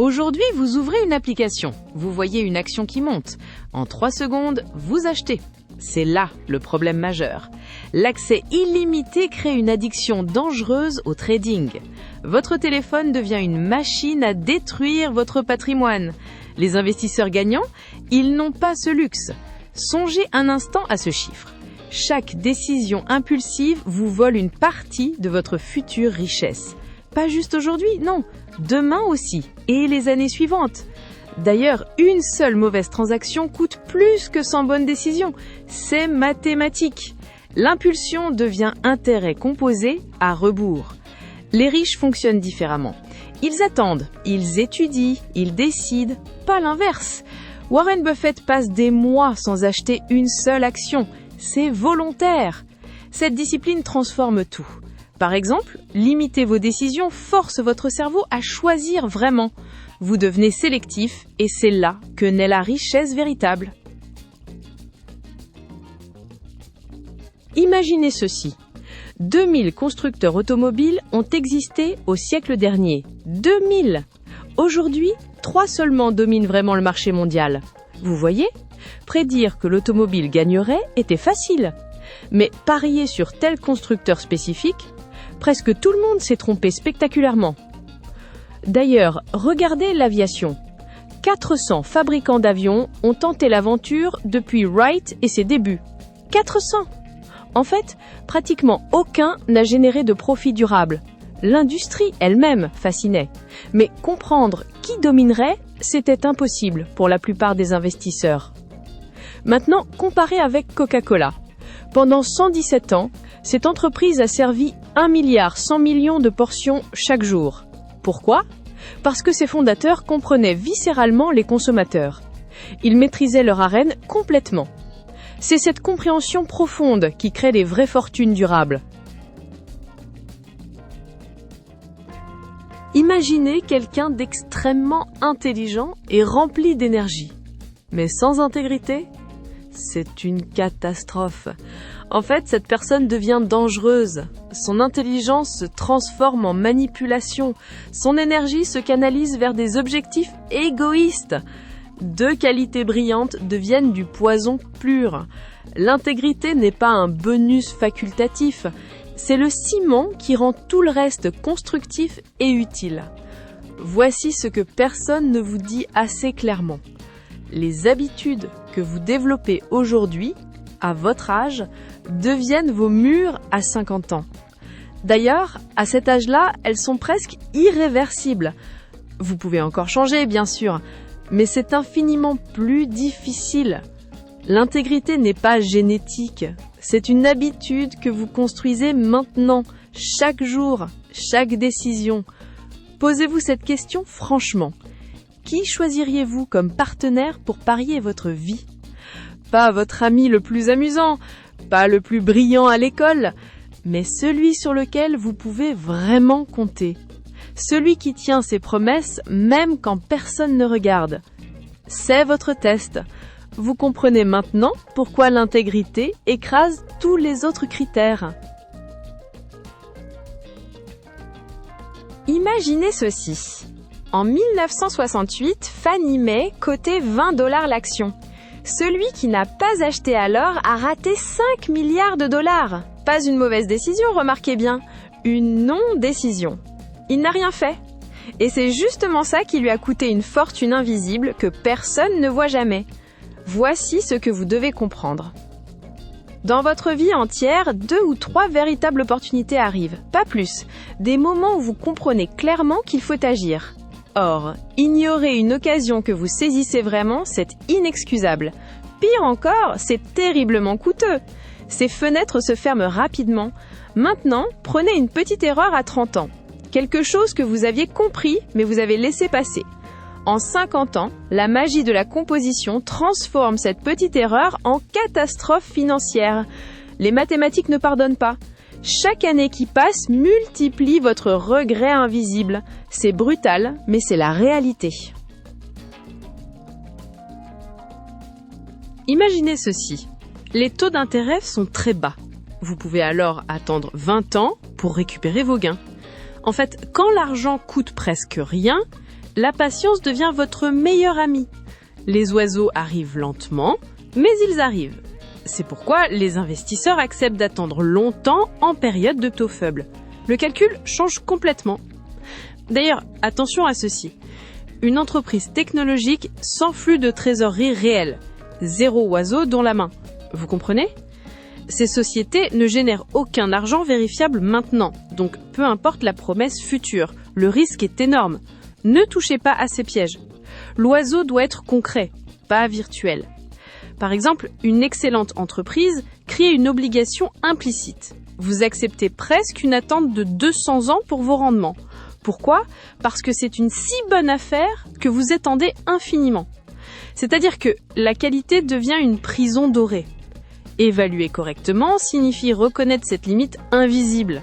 Aujourd'hui, vous ouvrez une application, vous voyez une action qui monte. En 3 secondes, vous achetez. C'est là le problème majeur. L'accès illimité crée une addiction dangereuse au trading. Votre téléphone devient une machine à détruire votre patrimoine. Les investisseurs gagnants, ils n'ont pas ce luxe. Songez un instant à ce chiffre. Chaque décision impulsive vous vole une partie de votre future richesse. Pas juste aujourd'hui, non, demain aussi, et les années suivantes. D'ailleurs, une seule mauvaise transaction coûte plus que 100 bonnes décisions. C'est mathématique. L'impulsion devient intérêt composé à rebours. Les riches fonctionnent différemment. Ils attendent, ils étudient, ils décident, pas l'inverse. Warren Buffett passe des mois sans acheter une seule action. C'est volontaire. Cette discipline transforme tout. Par exemple, limiter vos décisions force votre cerveau à choisir vraiment. Vous devenez sélectif et c'est là que naît la richesse véritable. Imaginez ceci. 2000 constructeurs automobiles ont existé au siècle dernier. 2000! Aujourd'hui, 3 seulement dominent vraiment le marché mondial. Vous voyez? Prédire que l'automobile gagnerait était facile. Mais parier sur tel constructeur spécifique, presque tout le monde s'est trompé spectaculairement. D'ailleurs, regardez l'aviation. 400 fabricants d'avions ont tenté l'aventure depuis Wright et ses débuts. 400! En fait, pratiquement aucun n'a généré de profit durable. L'industrie elle-même fascinait. Mais comprendre qui dominerait, c'était impossible pour la plupart des investisseurs. Maintenant, comparez avec Coca-Cola. Pendant 117 ans, cette entreprise a servi 1,1 milliard de portions chaque jour. Pourquoi? Parce que ses fondateurs comprenaient viscéralement les consommateurs. Ils maîtrisaient leur arène complètement. C'est cette compréhension profonde qui crée les vraies fortunes durables. Imaginez quelqu'un d'extrêmement intelligent et rempli d'énergie. Mais sans intégrité, c'est une catastrophe. En fait, cette personne devient dangereuse. Son intelligence se transforme en manipulation. Son énergie se canalise vers des objectifs égoïstes. 2 qualités brillantes deviennent du poison pur. L'intégrité n'est pas un bonus facultatif. C'est le ciment qui rend tout le reste constructif et utile. Voici ce que personne ne vous dit assez clairement. Les habitudes que vous développez aujourd'hui, à votre âge, deviennent vos murs à 50 ans. D'ailleurs, à cet âge-là, elles sont presque irréversibles. Vous pouvez encore changer, bien sûr, mais c'est infiniment plus difficile. L'intégrité n'est pas génétique, c'est une habitude que vous construisez maintenant, chaque jour, chaque décision. Posez-vous cette question franchement. Qui choisiriez-vous comme partenaire pour parier votre vie? Pas votre ami le plus amusant, pas le plus brillant à l'école, mais celui sur lequel vous pouvez vraiment compter. Celui qui tient ses promesses même quand personne ne regarde. C'est votre test. Vous comprenez maintenant pourquoi l'intégrité écrase tous les autres critères. Imaginez ceci. En 1968, Fannie Mae cotait 20 $ l'action. Celui qui n'a pas acheté alors a raté 5 milliards de dollars. Pas une mauvaise décision, remarquez bien. Une non-décision. Il n'a rien fait. Et c'est justement ça qui lui a coûté une fortune invisible que personne ne voit jamais. Voici ce que vous devez comprendre. Dans votre vie entière, 2 ou 3 véritables opportunités arrivent, pas plus. Des moments où vous comprenez clairement qu'il faut agir. Or, ignorer une occasion que vous saisissez vraiment, c'est inexcusable. Pire encore, c'est terriblement coûteux. Ces fenêtres se ferment rapidement. Maintenant, prenez une petite erreur à 30 ans. Quelque chose que vous aviez compris, mais vous avez laissé passer. En 50 ans, la magie de la composition transforme cette petite erreur en catastrophe financière. Les mathématiques ne pardonnent pas. Chaque année qui passe multiplie votre regret invisible. C'est brutal, mais c'est la réalité. Imaginez ceci. Les taux d'intérêt sont très bas. Vous pouvez alors attendre 20 ans pour récupérer vos gains. En fait, quand l'argent coûte presque rien, la patience devient votre meilleur ami. Les oiseaux arrivent lentement, mais ils arrivent. C'est pourquoi les investisseurs acceptent d'attendre longtemps en période de taux faible. Le calcul change complètement. D'ailleurs, attention à ceci. Une entreprise technologique sans flux de trésorerie réel. 0 oiseau dans la main. Vous comprenez ? Ces sociétés ne génèrent aucun argent vérifiable maintenant, donc peu importe la promesse future, le risque est énorme. Ne touchez pas à ces pièges. L'oiseau doit être concret, pas virtuel. Par exemple, une excellente entreprise crée une obligation implicite. Vous acceptez presque une attente de 200 ans pour vos rendements. Pourquoi ? Parce que c'est une si bonne affaire que vous étendez infiniment. C'est-à-dire que la qualité devient une prison dorée. Évaluer correctement signifie reconnaître cette limite invisible.